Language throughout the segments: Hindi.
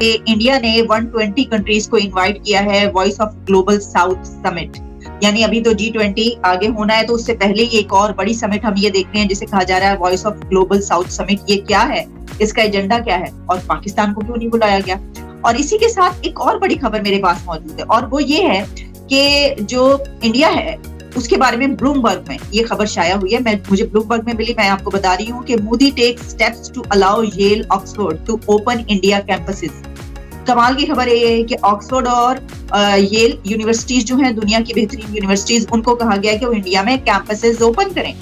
कि इंडिया ने 120 कंट्रीज को इनवाइट किया है voice of global south summit. यानी अभी तो G20 आगे होना है, तो उससे पहले ही एक और बड़ी समिट हम ये देख रहे हैं जिसे कहा जा रहा है voice of global south summit. ये क्या है, इसका एजेंडा क्या है और पाकिस्तान को क्यों नहीं बुलाया गया? और इसी के साथ एक और बड़ी खबर मेरे पास मौजूद है, और वो ये है कि जो इंडिया है उसके बारे में ब्लूमबर्ग में ये खबर शाया हुई है। मुझे ब्लूमबर्ग में मिली, मैं आपको बता रही हूँ कि Modi takes steps to allow Yale Oxford to open India campuses. कमाल की खबर ये है कि ऑक्सफोर्ड और येल यूनिवर्सिटीज जो हैं, दुनिया की बेहतरीन यूनिवर्सिटीज, उनको कहा गया है कि वो इंडिया में कैंपसेस ओपन करें।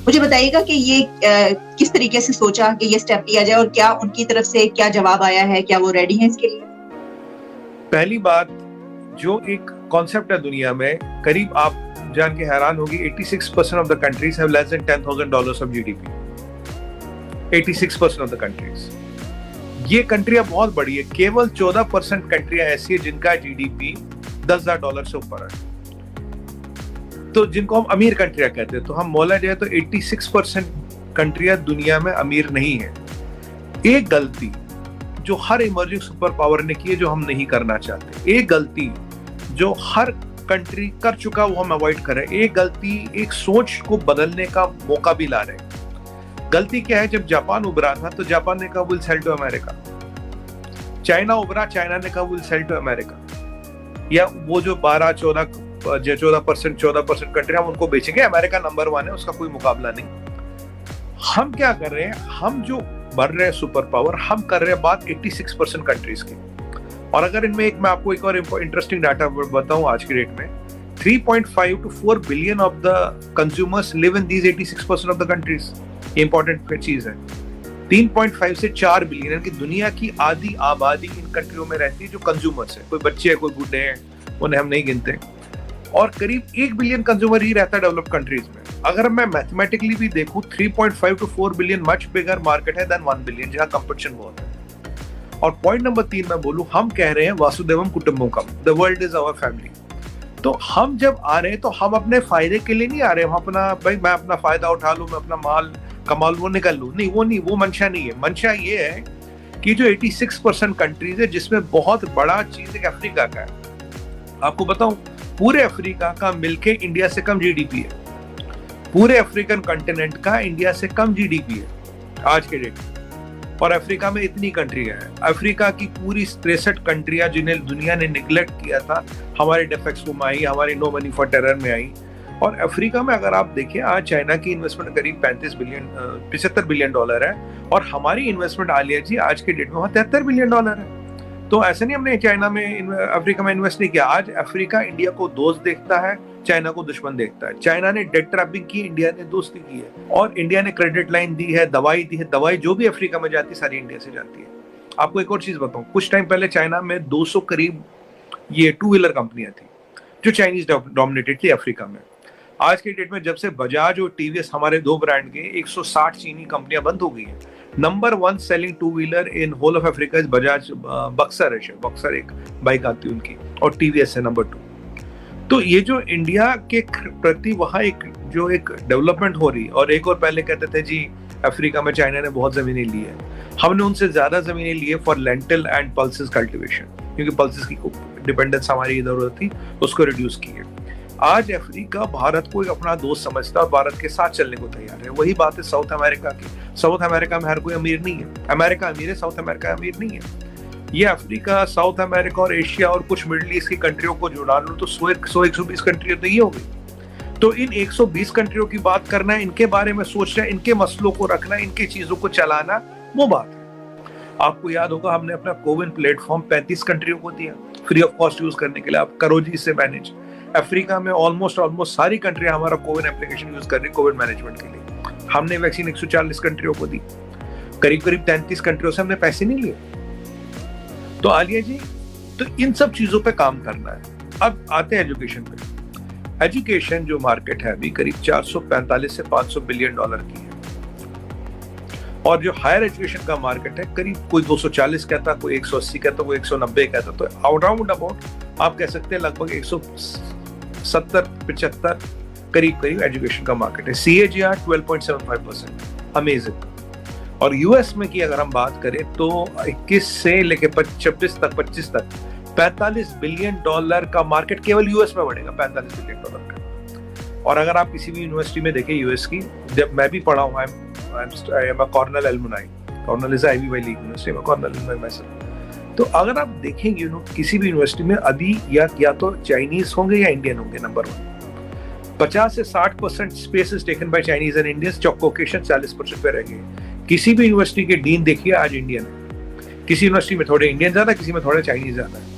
मुझे बताइएगा कि ये किस तरीके से सोचा कि ये स्टेप लिया जाए और क्या उनकी तरफ से क्या जवाब आया है, क्या वो रेडी हैं इसके लिए? पहली बात, जो एक कॉन्सेप्ट है दुनिया में, करीब आप जान के हैरान होगी, 86% of the countries have less than $10,000 of GDP. 86% of the countries. ये कंट्रियां बहुत बड़ी है। केवल 14% कंट्रियां ऐसी है जिनका GDP $10,000 से ऊपर है, तो जिनको हम अमीर कंट्रियां कहते हैं। तो हम बोला जाए तो 86% कंट्रियां दुनिया में अमीर नहीं है। एक गलती जो हर इमर्जिंग सुपर पावर ने की है, जो हम नहीं करना चाहते, एक गलती जो हर कंट्री कर चुका वो हम अवॉइड करें, एक गलती, एक सोच को बदलने का मौका भी ला रहे हैं। गलती क्या है? जब जापान उभरा था तो जापान ने कहा will sell to America. China उभरा, चाइना ने कहा विल सेल टू अमेरिका। या वो जो 14% कंट्री हम उनको बेचेंगे, अमेरिका नंबर 1 है, उसका कोई मुकाबला नहीं। हम क्या कर रहे हैं? हम जो बढ़ रहे हैं सुपर पावर, हम कर रहे हैं बात 86% कंट्रीज की। और अगर इनमें मैं आपको एक और इंटरेस्टिंग डाटा बताऊं, आज की डेट में 3.5 to 4 billion of the consumers live in these 86% of the countries. ये इंपॉर्टेंट चीज है। 3.5 से 4 बिलियन, यानी कि दुनिया की आधी आबादी इन कंट्रियों में रहती है जो कंज्यूमर्स है। कोई बच्चे हैं, कोई बूढ़े हैं, उन्हें हम नहीं गिनते। और करीब 1 बिलियन कंज्यूमर ही रहता है डेवलप्ड कंट्रीज में। अगर मैं मैथमेटिकली भी देखूं, 3.5 to 4 billion much bigger market है देन 1 बिलियन, जहां कंपटीशन बहुत है। और पॉइंट नंबर 3 मैं बोलूं, हम कह रहे हैं वासुदेवम कुटुंबकम, the world is our family. तो हम जब आ रहे हैं तो हम अपने फायदे के लिए नहीं आ रहे हैं, हम अपना भाई मैं अपना फायदा उठा लूं, मैं अपना माल कमा लूं, वो निकल लूं, नहीं, वो मंशा नहीं है। मंशा ये है कि जो 86% कंट्रीज है, जिसमें बहुत बड़ा चीज एक अफ्रीका का है। आपको बताऊं, पूरे अफ्रीका का मिलके इंडिया से कम GDP है। पूरे अफ्रीकन कंटिनेंट का इंडिया से कम GDP है आज के डेट में। और अफ्रीका में इतनी कंट्रियां हैं। अफ्रीका की पूरी 63 कंट्रियां जिन्हें दुनिया ने निगलेक्ट किया था, हमारे डेफेक्सपो में आई, हमारी नो मनी फॉर टेरर में आई। और अफ्रीका में अगर आप देखें, आज चाइना की इन्वेस्टमेंट करीब $75 बिलियन है, और हमारी इन्वेस्टमेंट आलिया जी आज के डेट में वहाँ $73 बिलियन है। तो ऐसा नहीं हमने चाइना में अफ्रीका में इन्वेस्ट नहीं किया। आज अफ्रीका इंडिया को दोस्त देखता है, चाइना को दुश्मन देखता है। चाइना ने डेट ट्रैपिंग की, इंडिया ने दोस्ती की है। और इंडिया ने क्रेडिट लाइन दी है, दवाई दी है। दवाई जो भी अफ्रीका में जाती है सारी इंडिया से जाती है। आपको एक और चीज बताऊं, कुछ टाइम पहले चाइना में 200 करीब ये 2 व्हीलर कंपनियां थी जो चाइनीज डोमिनेटेड थी अफ्रीका में। आज के डेट में जब से बजाज और टीवीएस हमारे 2 ब्रांड के 160 चीनी कंपनियां बंद हो गई हैं। Number 1 selling 2 wheeler in whole of Africa is Bajaj Boxer है, बक्सर एक बाइक आती है उनकी, और टीवीएस है नंबर 2। तो ये जो इंडिया के प्रति वहाँ एक डेवलपमेंट हो रही, और एक और पहले कहते थे जी अफ्रीका में चाइना ने बहुत जमीनें ली है। हमने उनसे ज्यादा जमीनें ली है for lentil and pulses cultivation, क्योंकि पल्सेस की डिपेंडेंस हमारी इधर उधर थी, उसको रिड्यूस की है। आज अफ्रीका भारत को एक अपना दोस्त समझता है और भारत के साथ चलने को तैयार है। वही बात है साउथ अमेरिका की। साउथ अमेरिका में हर कोई अमीर नहीं है। अमेरिका अमीर है, साउथ अमेरिका अमीर नहीं है। ये अफ्रीका, साउथ अमेरिका और एशिया और कुछ मिडिल ईस्ट की कंट्रियों को जुड़ा लो तो 100-120 कंट्रियां तो ये हो गई। तो इन 120 कंट्रियों की बात करना है, इनके बारे में सोचना है, इनके मसलों को रखना, इनकी चीजों को चलाना, वो बात है। आपको याद होगा हमने अपना कोविन प्लेटफॉर्म 35 कंट्रियों को दिया फ्री ऑफ कॉस्ट यूज करने के लिए। आप करो जी इससे मैनेज। अफ्रीका में ऑलमोस्ट सारी कंट्रियां हमारा कोविन एप्लीकेशन यूज कर रही है कोविड मैनेजमेंट के लिए। हमने वैक्सीन 140 कंट्रियों को दी, करीब 33 कंट्रियों से हमने पैसे नहीं लिए। तो आलिया जी, तो इन सब चीजों पे काम करना है। अब आते हैं एजुकेशन पे। एजुकेशन जो मार्केट है अभी करीब 445 से 500 बिलियन डॉलर की है, और जो हायर एजुकेशन का मार्केट है करीब कोई 240 कहता, कोई 180 कहता, कोई 190 कहता। तो अराउंड अबाउट आप कह सकते हैं लगभग 170-75 करीब एजुकेशन का मार्केट है। CAGR 12.75%, amazing. और यूएस में की अगर हम बात करें तो 21 से लेके 25 तक 45 बिलियन डॉलर का मार्केट केवल यूएस में बढ़ेगा, 45 बिलियन डॉलर का। और अगर आप किसी भी यूनिवर्सिटी में देखें यूएस की, जब मैं भी पढ़ा हूँ, I am a Cornell alumni, Cornell is Ivy वाई लीग यूनिवर्सिटी में, कॉर्नेल एलुमनाई मैसेज। तो अगर आप देखेंगे किसी भी यूनिवर्सिटी में अभी या तो चाइनीज होंगे या इंडियन होंगे, नंबर 1। 50 से 60% space is taken by Chinese and Indians, Caucasian 40% पे रह गए। किसी भी यूनिवर्सिटी के डीन देखिए आज इंडियन है, किसी यूनिवर्सिटी में थोड़े इंडियन ज्यादा, किसी में थोड़े चाइनीज ज्यादा है।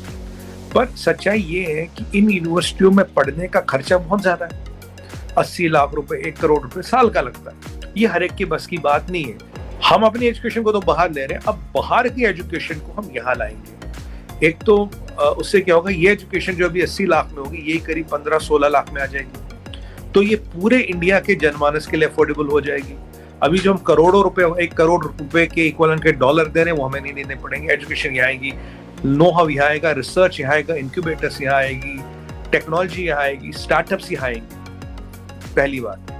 पर सच्चाई ये है कि इन यूनिवर्सिटियों में पढ़ने का खर्चा बहुत ज्यादा है, 80 लाख रुपए 1 करोड़ रुपए साल का लगता है। ये हर एक की बस की बात नहीं है। हम अपनी एजुकेशन को तो बाहर ले रहे हैं, अब बाहर की एजुकेशन को हम यहाँ लाएंगे। एक तो उससे क्या होगा, ये एजुकेशन जो अभी 80 लाख में होगी, यही करीब 15-16 लाख में आ जाएगी। तो ये पूरे इंडिया के जनमानस के लिए अफोर्डेबल हो जाएगी। अभी जो हम करोड़ों रुपए, 1 करोड़ रुपए के इक्विवेलेंट के डॉलर दे रहे हैं, वो हमें नहीं देने पड़ेंगे। एजुकेशन यहाँ आएगी, नो हाउ यहाँ आएगा, रिसर्च यहाँ आएगा, इंक्यूबेटर्स यहाँ आएगी, टेक्नोलॉजी यहाँ आएगी, स्टार्टअप्स यहाँ आएंगे। पहली बात,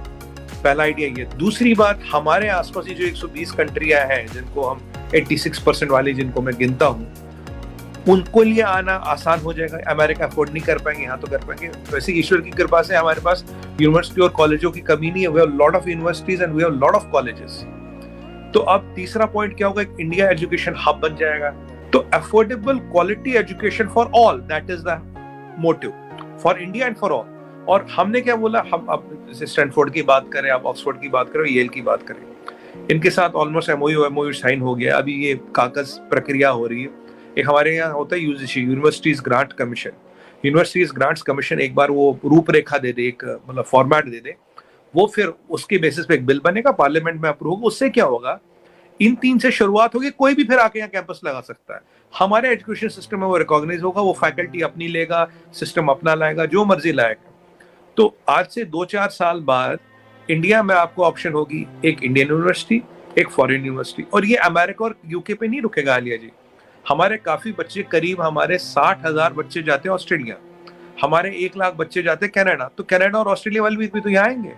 पहला आइडिया ये। दूसरी बात, हमारे आसपास ये जो 120 कंट्रियां हैं जिनको हम 86% वाली जिनको मैं गिनता हूँ, उनको लिए आना आसान हो जाएगा। अमेरिका अफोर्ड नहीं कर पाएंगे, यहाँ तो कर पाएंगे। वैसे ईश्वर की कृपा से हमारे पास यूनिवर्सिटी और कॉलेजों की कमी नहीं है। We have lot of universities and we have lot of colleges. तो अब तीसरा पॉइंट क्या होगा, इंडिया एजुकेशन हब बन जाएगा। तो affordable quality education for all, that is the motive for India and for all. और हमने क्या बोला, हम अब जैसे स्टैनफोर्ड की बात करें, आप ऑक्सफोर्ड की बात करें, येल की बात करें, इनके साथ ऑलमोस्ट एमओयू साइन हो गया। अभी ये कागज प्रक्रिया हो रही है। एक हमारे यहाँ होता है UGC, universities grant commission. Universities grants commission एक बार वो रूपरेखा दे दे, एक मतलब फॉर्मेट दे दे, वो फिर उसके बेसिस पे एक बिल बनेगा, पार्लियामेंट में अप्रूव होगा। उससे क्या होगा, इन 3 से शुरुआत होगी, कोई भी फिर आके यहाँ कैंपस लगा सकता है। हमारे एजुकेशन सिस्टम में वो रिकॉग्नाइज होगा, वो फैकल्टी अपनी लेगा, सिस्टम अपना लाएगा, जो मर्जी लाएगा। तो आज से 2-4 साल बाद इंडिया में आपको ऑप्शन होगी, एक इंडियन यूनिवर्सिटी, एक फॉरेन यूनिवर्सिटी। और ये अमेरिका और यूके पे नहीं रुकेगा आलिया जी। हमारे काफी बच्चे, करीब हमारे 60,000 बच्चे जाते हैं ऑस्ट्रेलिया, हमारे 1 लाख बच्चे जाते हैं कनाडा। तो कनाडा और ऑस्ट्रेलिया वाले भी तो यहाँ आएंगे।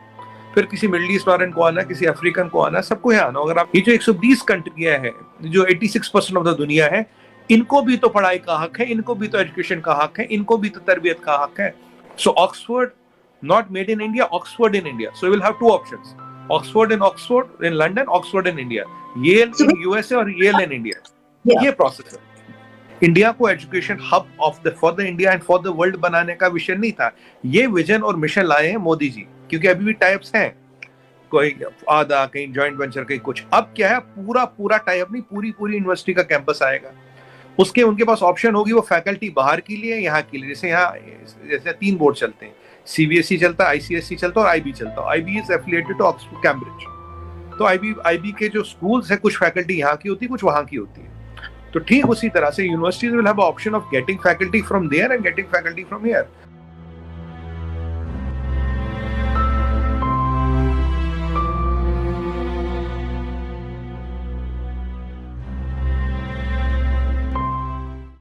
फिर किसी मिडिल ईस्ट वाले को आना, किसी अफ्रीकन को आना, सबको यहाँ आना। अगर आप ये जो 120 कंट्रियां हैं, जो 86% ऑफ द दुनिया है, इनको भी तो पढ़ाई का हक है, इनको भी तो एजुकेशन का हक है, इनको भी तो तरबियत का हक है। सो Oxford not made in India, Oxford in India. So we will have 2 options. Oxford in London, Oxford in India. Yale in USA और Yale in India. ये प्रोसेस है। इंडिया को education hub for the India and for the world बनाने का विजन नहीं था। ये विजन और मिशन लाए हैं मोदी जी, क्योंकि अभी भी टाइप्स हैं, कोई आधा, कहीं जॉइंट वेंचर, कहीं कुछ। अब क्या है, पूरा टाइप नहीं, पूरी यूनिवर्सिटी का कैंपस आएगा। उसके उनके पास ऑप्शन होगी, वो फैकल्टी बाहर के लिए, यहाँ के लिए। जैसे 3 बोर्ड चलते हैं, सीबीएसई चलता है, आईसीएसई चलता है और आईबी चलता है। IB is affiliated to Oxford Cambridge. तो आईबी के जो स्कूल्स है, कुछ फैकल्टी यहाँ की होती है, कुछ वहाँ की होती है। तो ठीक उसी तरह से universities will have option of getting faculty from there and getting faculty from here.